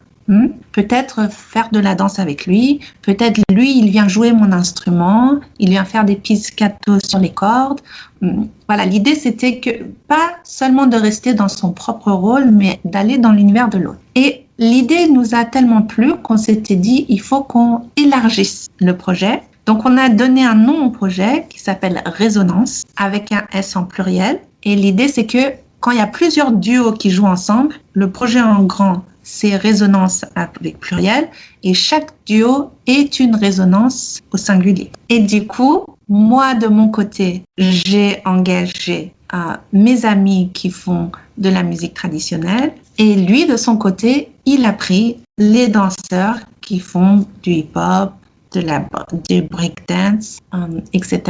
Peut-être faire de la danse avec lui. Peut-être lui, il vient jouer mon instrument. Il vient faire des pizzicato sur les cordes. Voilà, l'idée, c'était que pas seulement de rester dans son propre rôle, mais d'aller dans l'univers de l'autre. Et l'idée nous a tellement plu qu'on s'était dit, il faut qu'on élargisse le projet. Donc, on a donné un nom au projet qui s'appelle Résonance, avec un S en pluriel. Et l'idée, c'est que quand il y a plusieurs duos qui jouent ensemble, le projet en grand, c'est Résonance avec pluriel. Et chaque duo est une résonance au singulier. Et du coup, moi, de mon côté, j'ai engagé mes amis qui font de la musique traditionnelle. Et lui, de son côté, il a pris les danseurs qui font du hip-hop, du breakdance, etc.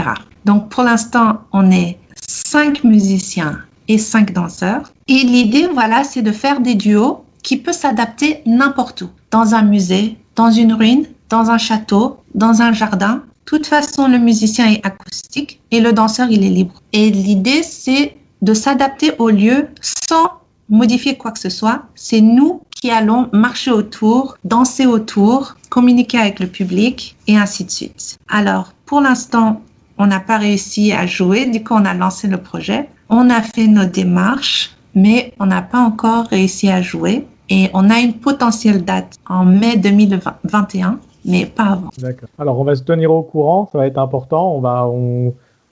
Donc, pour l'instant, on est 5 musiciens et 5 danseurs. Et l'idée, voilà, c'est de faire des duos qui peuvent s'adapter n'importe où. Dans un musée, dans une ruine, dans un château, dans un jardin. De toute façon, le musicien est acoustique et le danseur, il est libre. Et l'idée, c'est de s'adapter au lieu sans modifier quoi que ce soit. C'est nous qui allons marcher autour, danser autour, communiquer avec le public et ainsi de suite. Alors, pour l'instant, on n'a pas réussi à jouer. Du coup, on a lancé le projet. On a fait nos démarches, mais on n'a pas encore réussi à jouer. Et on a une potentielle date en mai 2021, mais pas avant. D'accord. Alors, on va se tenir au courant. Ça va être important.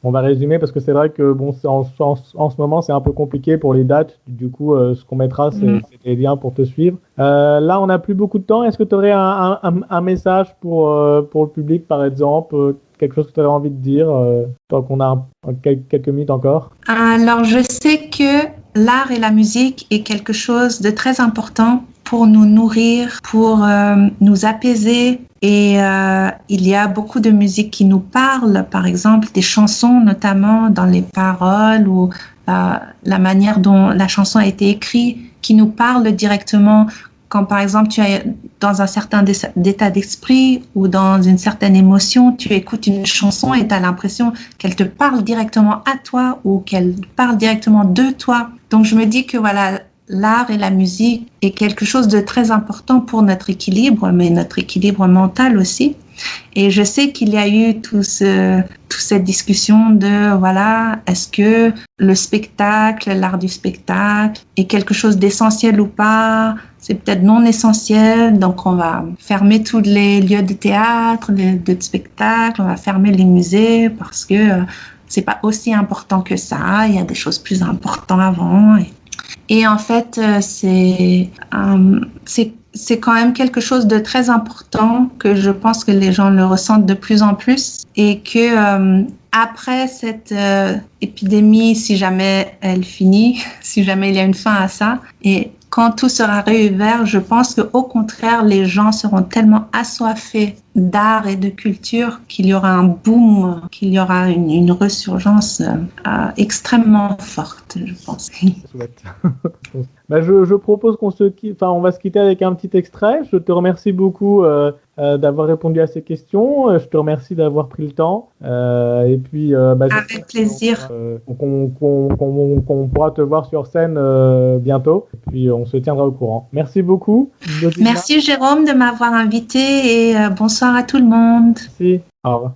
On On va résumer parce que c'est vrai que bon, en ce moment c'est un peu compliqué pour les dates. Du coup, ce qu'on mettra, c'est des liens pour te suivre. Là, on n'a plus beaucoup de temps. Est-ce que tu aurais un message pour le public, par exemple, quelque chose que tu aurais envie de dire, tant qu'on a quelques minutes encore? Alors, je sais que l'art et la musique est quelque chose de très important pour nous nourrir, pour nous apaiser. Et il y a beaucoup de musique qui nous parle, par exemple des chansons, notamment dans les paroles ou la manière dont la chanson a été écrite, qui nous parle directement. Quand par exemple tu es dans un certain état d'esprit ou dans une certaine émotion, tu écoutes une chanson et tu as l'impression qu'elle te parle directement à toi ou qu'elle parle directement de toi. Donc je me dis que voilà, l'art et la musique est quelque chose de très important pour notre équilibre, mais notre équilibre mental aussi. Et je sais qu'il y a eu toute cette discussion de, voilà, est-ce que le spectacle, l'art du spectacle est quelque chose d'essentiel ou pas? C'est peut-être non essentiel, donc on va fermer tous les lieux de théâtre, de spectacle, on va fermer les musées parce que c'est pas aussi important que ça, il y a des choses plus importantes avant. Et en fait, c'est quand même quelque chose de très important que je pense que les gens le ressentent de plus en plus et que après cette épidémie, si jamais elle finit, si jamais il y a une fin à ça, et quand tout sera réouvert, je pense qu'au contraire, les gens seront tellement assoiffés d'art et de culture qu'il y aura un boom, qu'il y aura une ressurgence extrêmement forte, je pense. Bah, je propose qu'on on va se quitter avec un petit extrait. Je te remercie beaucoup d'avoir répondu à ces questions. Je te remercie d'avoir pris le temps. Et puis, avec plaisir. Qu'on pourra te voir sur scène bientôt. Et puis, on se tiendra au courant. Merci beaucoup. Merci Jérôme de m'avoir invité et bonsoir à tout le monde. Merci. Au revoir.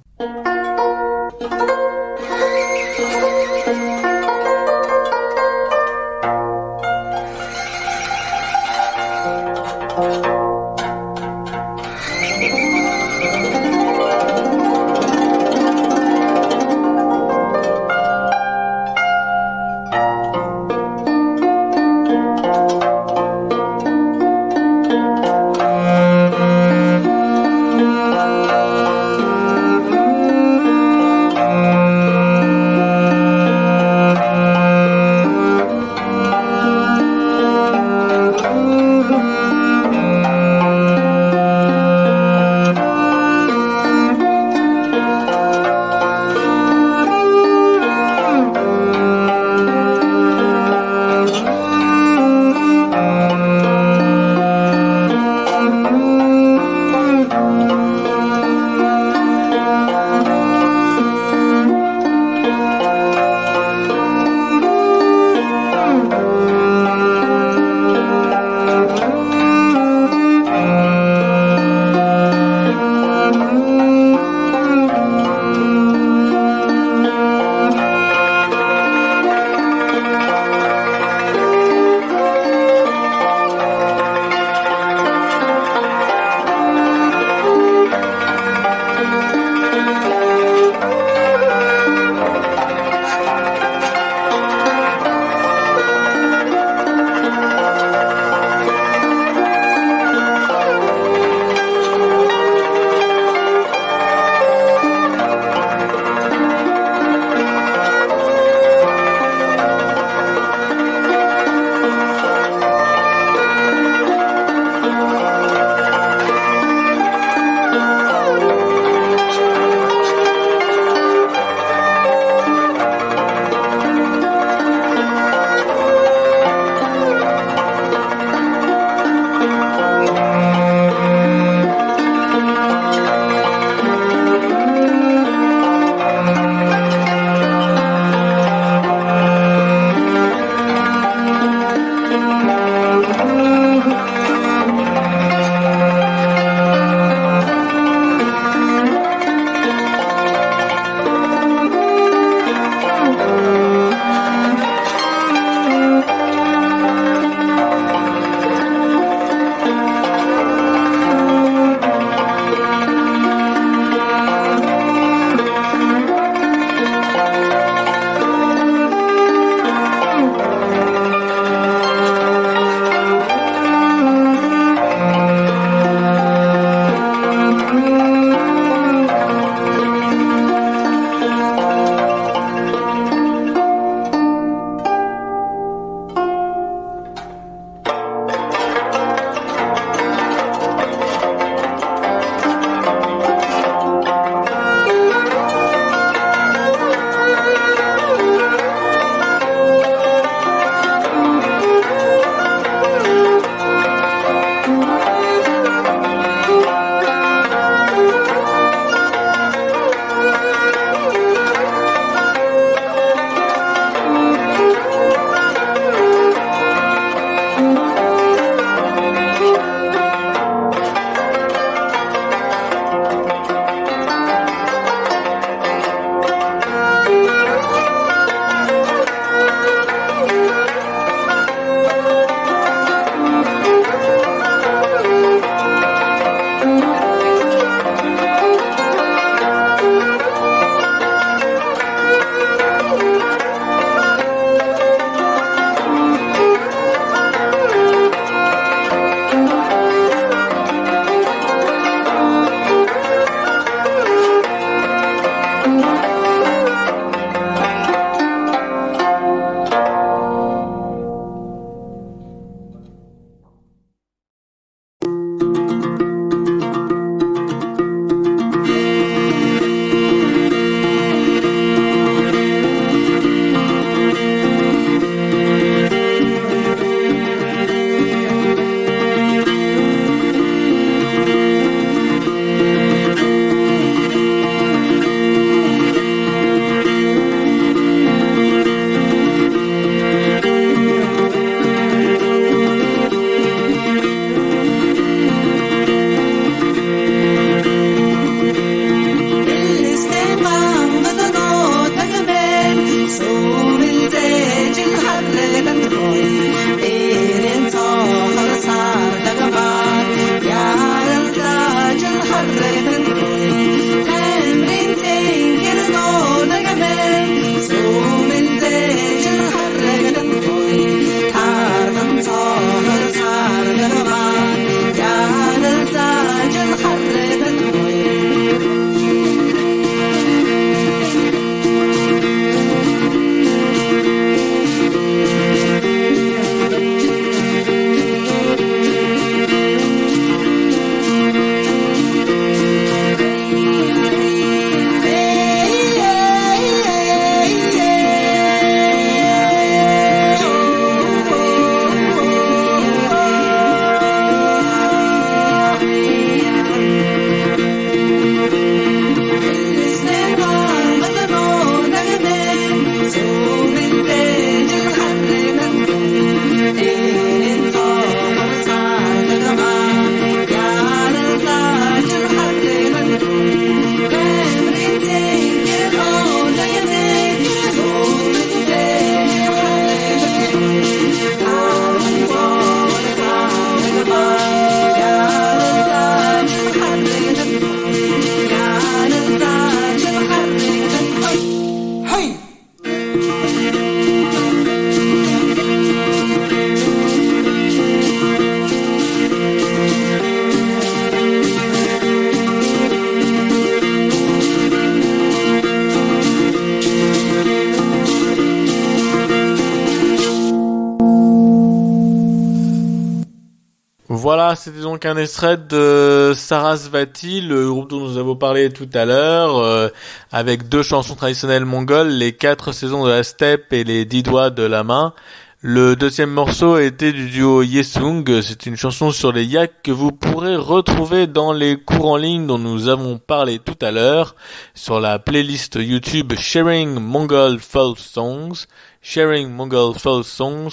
Voilà, c'était donc un extrait de Sarasvati, le groupe dont nous avons parlé tout à l'heure, avec 2 chansons traditionnelles mongoles, les 4 saisons de la steppe et les 10 doigts de la main. Le deuxième morceau était du duo Yesung, c'est une chanson sur les yaks que vous pourrez retrouver dans les cours en ligne dont nous avons parlé tout à l'heure, sur la playlist YouTube Sharing Mongol Folk Songs,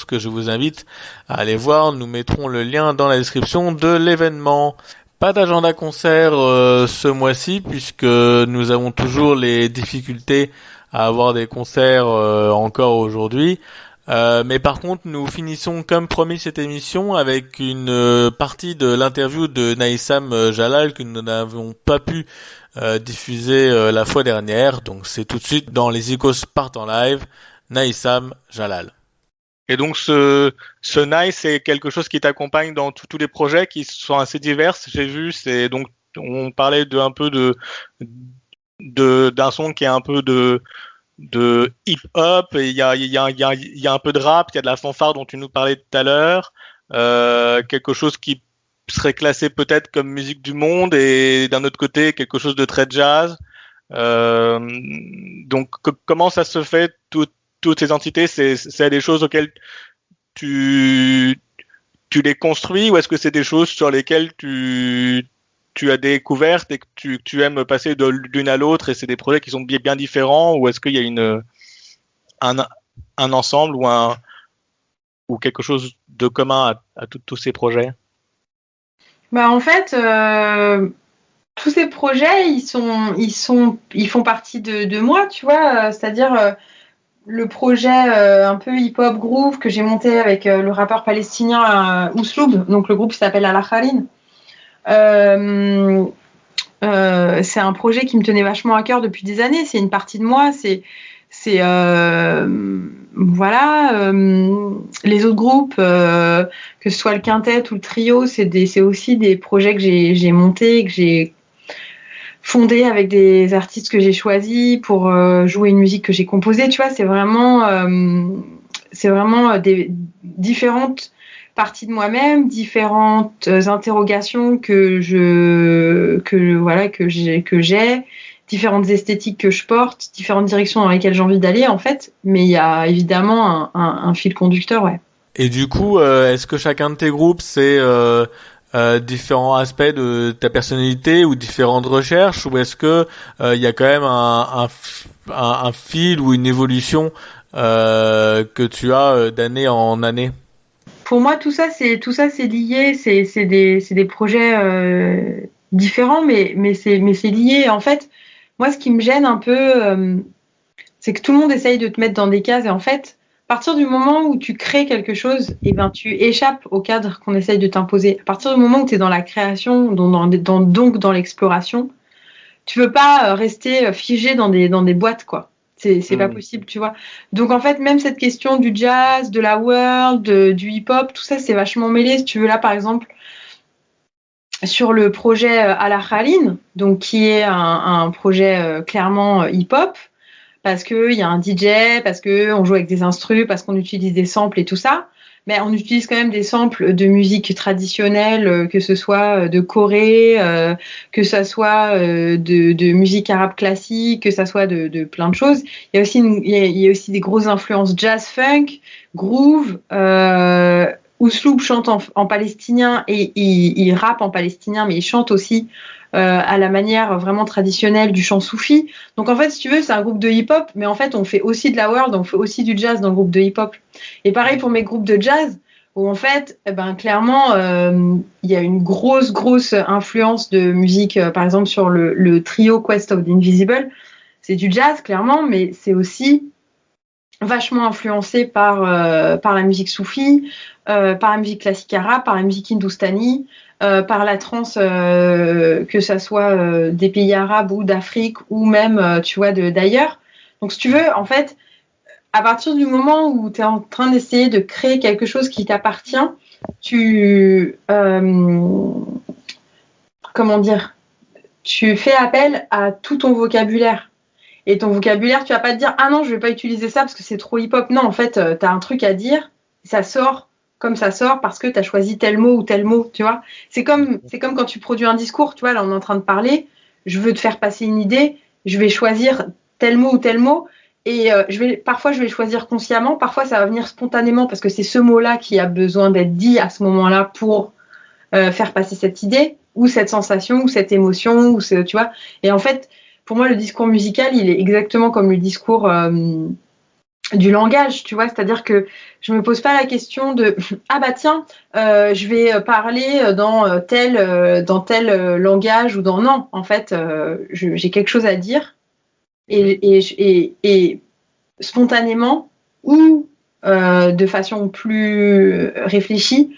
que je vous invite à aller voir. Nous mettrons le lien dans la description de l'événement. Pas d'agenda concert ce mois-ci puisque nous avons toujours les difficultés à avoir des concerts encore aujourd'hui. Mais par contre, nous finissons comme promis cette émission avec une partie de l'interview de Naïsam Jalal que nous n'avons pas pu diffuser la fois dernière. Donc c'est tout de suite dans les Icos partent en live, Naïsam Jalal. Et donc ce Naï, c'est quelque chose qui t'accompagne dans tous les projets qui sont assez divers. J'ai vu, c'est donc on parlait d'un peu d'un son qui est un peu de hip-hop, et il y a un peu de rap, il y a de la fanfare dont tu nous parlais tout à l'heure, quelque chose qui serait classé peut-être comme musique du monde, et d'un autre côté quelque chose de très jazz. Donc comment ça se fait, toutes ces entités, c'est des choses auxquelles tu les construis, ou est-ce que c'est des choses sur lesquelles tu as découvert et que tu aimes passer d'une à l'autre, et c'est des projets qui sont bien différents, ou est-ce qu'il y a un ensemble ou quelque chose de commun à tous ces projets? Bah en fait, tous ces projets, ils font partie de moi, tu vois. C'est-à-dire le projet un peu hip-hop groove que j'ai monté avec le rappeur palestinien Ousloub, donc le groupe s'appelle Al-Akharin. C'est un projet qui me tenait vachement à cœur depuis des années. C'est une partie de moi. Voilà. Les autres groupes, que ce soit le quintet ou le trio, c'est aussi des projets que j'ai montés, que j'ai fondés avec des artistes que j'ai choisis pour jouer une musique que j'ai composée. Tu vois, c'est vraiment des différentes partie de moi-même, différentes interrogations que j'ai, différentes esthétiques que je porte, différentes directions dans lesquelles j'ai envie d'aller en fait, mais il y a évidemment un fil conducteur, ouais. Et du coup, est-ce que chacun de tes groupes c'est différents aspects de ta personnalité ou différentes recherches, ou est-ce que il y a quand même un fil ou une évolution que tu as d'année en année? Pour moi, tout ça c'est lié. C'est des projets différents, mais c'est lié. En fait, moi, ce qui me gêne un peu, c'est que tout le monde essaye de te mettre dans des cases. Et en fait, à partir du moment où tu crées quelque chose, et ben tu échappes au cadre qu'on essaye de t'imposer. À partir du moment où tu es dans la création, donc dans l'exploration, tu veux pas rester figé dans des boîtes, quoi. C'est pas possible, tu vois. Donc en fait, même cette question du jazz, de la world, du hip-hop, tout ça, c'est vachement mêlé. Si tu veux, là, par exemple, sur le projet Al-Akharin, donc qui est un projet clairement hip-hop, parce qu'il y a un DJ, parce qu'on joue avec des instrus, parce qu'on utilise des samples et tout ça. Mais on utilise quand même des samples de musique traditionnelle, que ce soit de Corée, que ce soit de musique arabe classique, que ce soit de plein de choses. Il y a aussi des grosses influences jazz, funk, groove. Ousloub chante en palestinien et il rappe en palestinien, mais il chante aussi à la manière vraiment traditionnelle du chant soufi. Donc en fait, si tu veux, c'est un groupe de hip-hop, mais en fait, on fait aussi de la world, on fait aussi du jazz dans le groupe de hip-hop. Et pareil pour mes groupes de jazz, où en fait, clairement, il y a une grosse influence de musique, par exemple sur le trio Quest of the Invisible. C'est du jazz, clairement, mais c'est aussi vachement influencé par la musique soufie, par la musique classique arabe, par la musique hindoustanie, par la trance, que ça soit des pays arabes ou d'Afrique ou même, tu vois, d'ailleurs. Donc, si tu veux, en fait, à partir du moment où tu es en train d'essayer de créer quelque chose qui t'appartient, tu fais appel à tout ton vocabulaire. Et ton vocabulaire, tu vas pas te dire « Ah non, je vais pas utiliser ça parce que c'est trop hip-hop ». Non, en fait, tu as un truc à dire, ça sort comme ça sort parce que tu as choisi tel mot ou tel mot, tu vois. C'est comme quand tu produis un discours, tu vois, là on est en train de parler, je veux te faire passer une idée, je vais choisir tel mot ou tel mot, et parfois je vais le choisir consciemment, parfois ça va venir spontanément parce que c'est ce mot-là qui a besoin d'être dit à ce moment-là pour faire passer cette idée, ou cette sensation, ou cette émotion, ou tu vois. Et en fait, pour moi, le discours musical, il est exactement comme le discours du langage, tu vois, c'est-à-dire que je me pose pas la question de ah bah tiens, je vais parler dans tel langage ou dans non, en fait, j'ai quelque chose à dire et spontanément ou de façon plus réfléchie,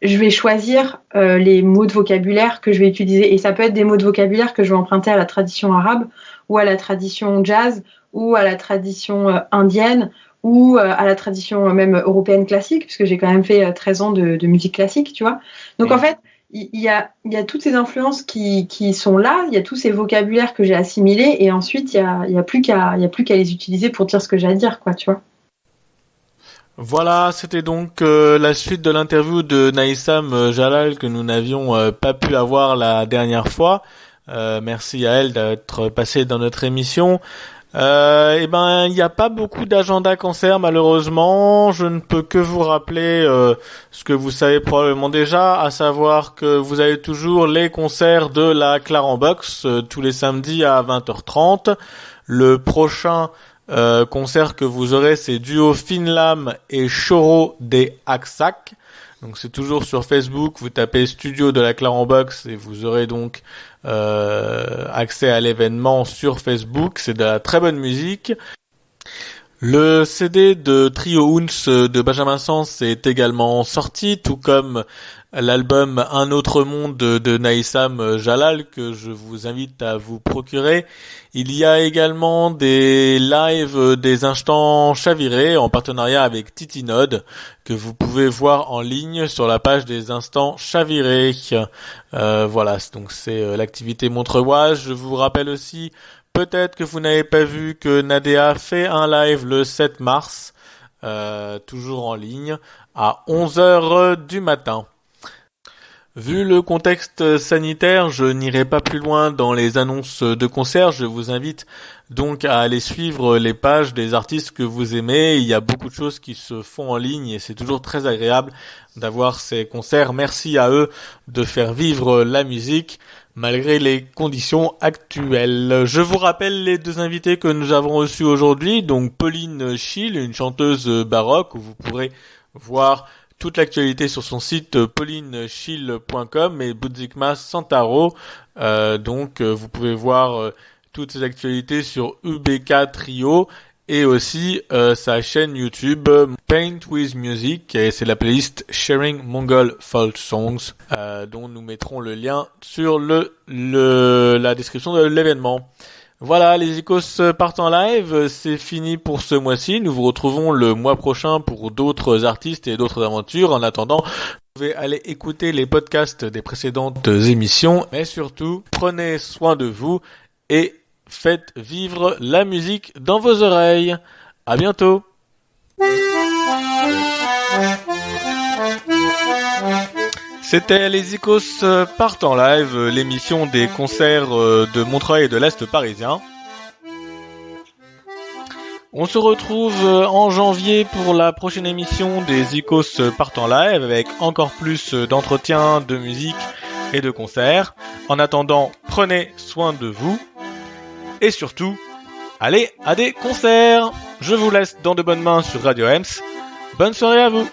je vais choisir les mots de vocabulaire que je vais utiliser, et ça peut être des mots de vocabulaire que je vais emprunter à la tradition arabe ou à la tradition jazz ou à la tradition indienne ou à la tradition même européenne classique, puisque j'ai quand même fait 13 ans de musique classique, tu vois. Donc en fait, il y a toutes ces influences qui sont là, il y a tous ces vocabulaires que j'ai assimilés, et ensuite il y a plus qu'à les utiliser pour dire ce que j'ai à dire, quoi, tu vois. Voilà, c'était donc la suite de l'interview de Naïsam Jalal que nous n'avions pas pu avoir la dernière fois. Merci à elle d'être passée dans notre émission. Il n'y a pas beaucoup d'agenda concert malheureusement. Je ne peux que vous rappeler ce que vous savez probablement déjà, à savoir que vous avez toujours les concerts de la Clarenbox tous les samedis à 20h30. Le prochain concert que vous aurez, c'est duo Finlam et Choro des Aksak. Donc c'est toujours sur Facebook, vous tapez Studio de la Clarenbox et vous aurez donc accès à l'événement sur Facebook. C'est de la très bonne musique. Le CD de Trio Ounce de Benjamin Sens est également sorti, tout comme l'album Un autre monde de Naïsam Jalal que je vous invite à vous procurer. Il y a également des lives des instants chavirés en partenariat avec Titinode que vous pouvez voir en ligne sur la page des instants chavirés. Voilà, donc c'est l'activité montreuilloise. Je vous rappelle aussi, peut-être que vous n'avez pas vu, que Nadea fait un live le 7 mars, toujours en ligne, à 11h du matin. Vu le contexte sanitaire, je n'irai pas plus loin dans les annonces de concerts. Je vous invite donc à aller suivre les pages des artistes que vous aimez. Il y a beaucoup de choses qui se font en ligne et c'est toujours très agréable d'avoir ces concerts. Merci à eux de faire vivre la musique malgré les conditions actuelles. Je vous rappelle les deux invités que nous avons reçus aujourd'hui. Donc Pauline Schill, une chanteuse baroque où vous pourrez voir toute l'actualité sur son site paulineschill.com, et Budzikma Santaro. Vous pouvez voir toutes ces actualités sur UBK Trio et aussi sa chaîne YouTube Paint with Music, et c'est la playlist Sharing Mongol Folk Songs dont nous mettrons le lien sur la description de l'événement. Voilà, les Icos partent en live, c'est fini pour ce mois-ci. Nous vous retrouvons le mois prochain pour d'autres artistes et d'autres aventures. En attendant, vous pouvez aller écouter les podcasts des précédentes émissions. Mais surtout, prenez soin de vous et faites vivre la musique dans vos oreilles. À bientôt. C'était les Icos partent en live, l'émission des concerts de Montreuil et de l'Est parisien. On se retrouve en janvier pour la prochaine émission des Icos partent en live avec encore plus d'entretiens, de musique et de concerts. En attendant, prenez soin de vous et surtout, allez à des concerts. Je vous laisse dans de bonnes mains sur Radio Ems. Bonne soirée à vous.